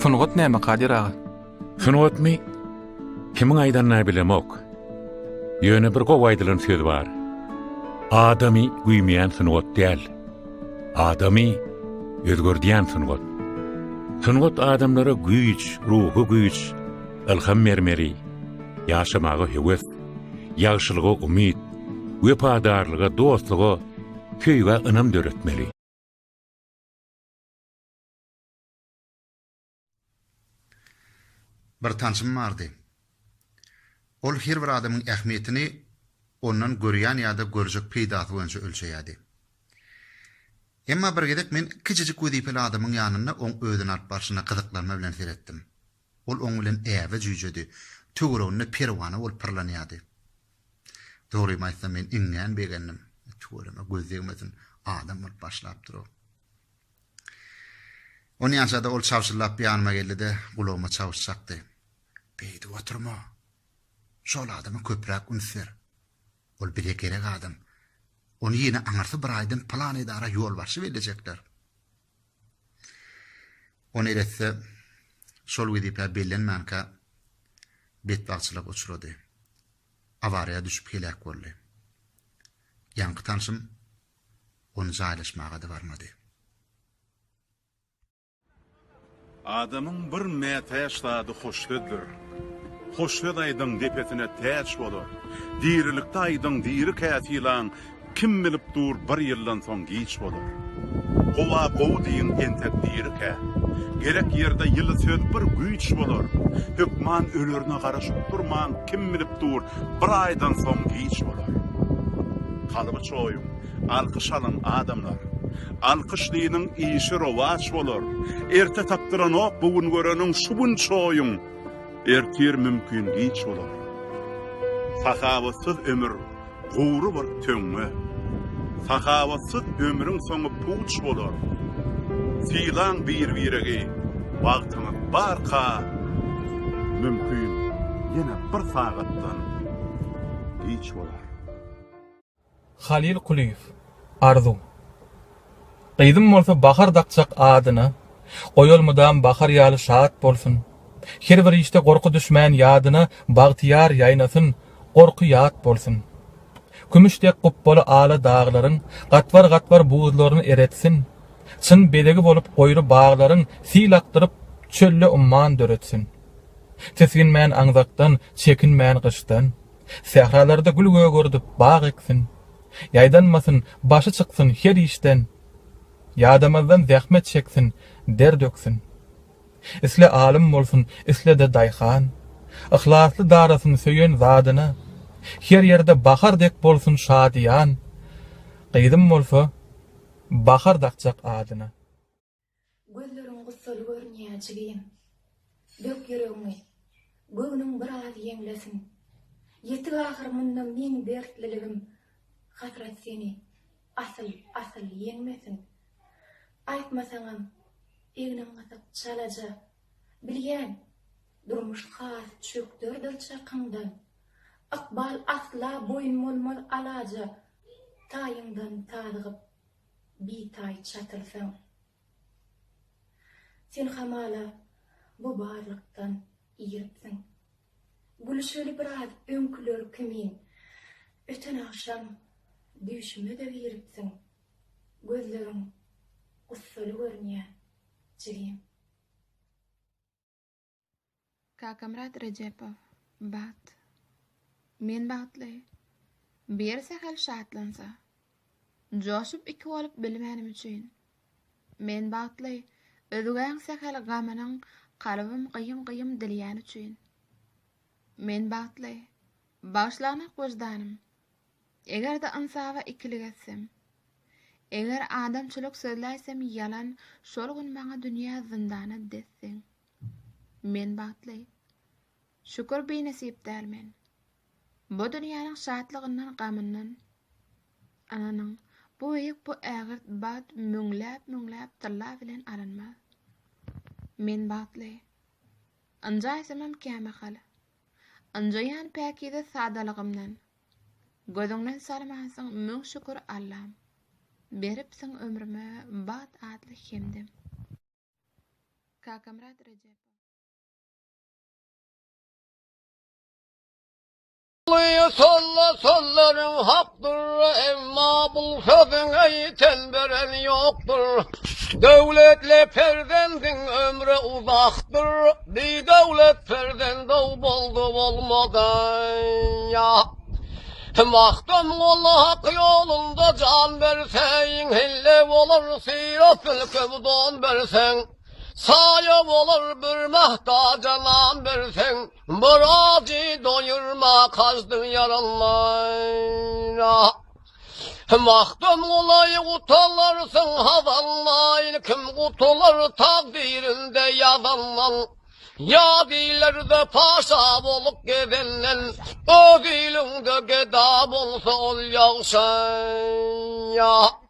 Sunugat näme Kadir ağa? Sunugat mi? Kimin aydanna bilemok. Ýöne bir gowaýdylan söz bar. Adamy güýmeýän sunugat däl. Adamy özgördiýän sunugat. Sunugat adamlara güýç, ruhy güýç, ilham bermeli. Ýaşamagy hewes, ýagşylyga umyt, wepadarlyga, dostluga, köýge ynam döretmeli. Bir tanşym bardy. Ol her bir adamyň ähmiýetini ondan görýän ýa-da görjek peýdasy boýunça ölçeýärdi. Emma bir gedek men kiçijik wezipeli adamyň ýanyna oň özüni alyp barşyna gyzyklanma bilen seretdim. Ol oň bilen äwe jüýjedi, töwereginde perwana bolup pyrlanýardy. Dogry aýtsam men iňňän begendim. Töwereme gözlegmesin adam bolup başlapdyr o. Onu ýanşada ol çawşylap ýanyma geldi-de, gulagma çawş çakdy. Beýdi oturma. Şol adamy köpräk ünsür. Ol bir gerek adam. Onu ýene aňarsy bir aýdan plan edara ýol başy berilejekler. Onu etse şol wezipä bellenmänkä betbaçylyk uçurady. Awariýa düşüp gelek boldy. Ýanky tanşym onu jaýlaşmaga da barmady. Adamın bir mätäşlady hoşdydyr. Hoşdyr aýdyň depetine täç bolar. Dirilikde aýdyň diri kätilan kim bilip dur bir ýyldan soň giç bolar. Gowa gow diýen entek dirike. Gerek ýerde ýyly söz bir güýç bolar. Hökman ölerine garaşyp durman kim bilip dur bir aýdan soň giç bolar. Kalyby çoýum, alkyş alan adamlar. Alkyş diýiniň işi rowaç bolar. Erte tapdyran ok bugün göreniň şubun çoýum. Ertir mümkin giç bolar. Sahawatsız ömür gowru bir töňme. Sahawatsız ömrüň soňy puç bolar. Silan bir-birigi wagtyny barka mümkin ýene bir sagatdan giç bolar. Halil Kuliýew. Arzu. Gyzym bolsa bahar dakçak adyna, goýulmadan bahar ýaly şat bolsun. Her bir işte gorku düşmän ýadyna bagtyar ýaýnasyn, gorku ýat bolsun. Kümüşdek gupbaly ala dağlaryň gatwar buzlaryny eretsin. Çyn bedegi bolup goýry baglaryň silakdyryp çölle umman döretsin. Tesginmän aňzakdan, çekinmän gyşdan, sahralarda gül gördüp bag eksin. Ýaýdanmasyn, başy çyksyn her işden. Ýadamazdan zähmet çeksin, der döksin. Isle alim bolsun, isle de daýhan. Ihlasly darasyny söýen zadyna. Her ýerde bahardek bolsun şadiýan. Gyzym bolsa bahar dakçak adyna. Gözleriň gussaly görnýäçigim. Dök ýüregimi, göwüniň bir az ýeňlesin. Ýetig ahyr mundan meň dertliligim, hasrat seni asyl ýeňmesin. Aýtmasaňam, egnem gatyp çalaja. Bilýän, durmuş has çökdürdür çakyndan. Akbal asla boyun molmol alaja. Taýyňdan tadygyp, bitay çatylsaň. Sen hamala bu barlykdan ýeripsiň. Gülüşeli bir az öňküler kimin. Öten akşam düşüme de ýeripsiň. Gözleriň gussaly görnýär. Jigim. Kakamrat Recepov, bat. Men batly. Berse hal şatlansa. Joşup iki bolup bilmänim üçin. Men batly. Özüňň sehel gamanyň kalbym gyýym dilýän üçin. Men batly. Başlanyk wejdanym. Eger de ansawa ikilik etsem, eger adamçylyk sözläsem yalan, şol gün maňa dünýä zindana desseň. Men batly. Şükür beýnesip dälmen. Bu dünýäniň şatlygyndan, gamyndan, ananyň bu ýek bu ägirt bat müňläp tilla bilen aranmaz. Men batly. Anjaýsamam kämehal. Anjaýan päkide sadalygymdan. Gözüňden sarmasaň müň şükür Allah'ım. Beripsiň ömrüme bat adly hemdim. Kakamrat Recepov. Sollarım haktır, emma bu sözüne yeten veren yoktur. Devletle perdendin ömre uzaktır, bir devlet perdende oldu olmadan ya. Mahkum ol hak yolunda can versen, hille olur sirafil kevdan versen. Sayıp olur bir mehtaca nam versen, Buracı doyurma kazdın yaranlayla. Mahkum olayı kutalarsın hazanlayla, kim kutular takdirinde yazanlan. Yadilerde paşa olup gezenlen, o dilinde gedab olsa ol yağşan ya.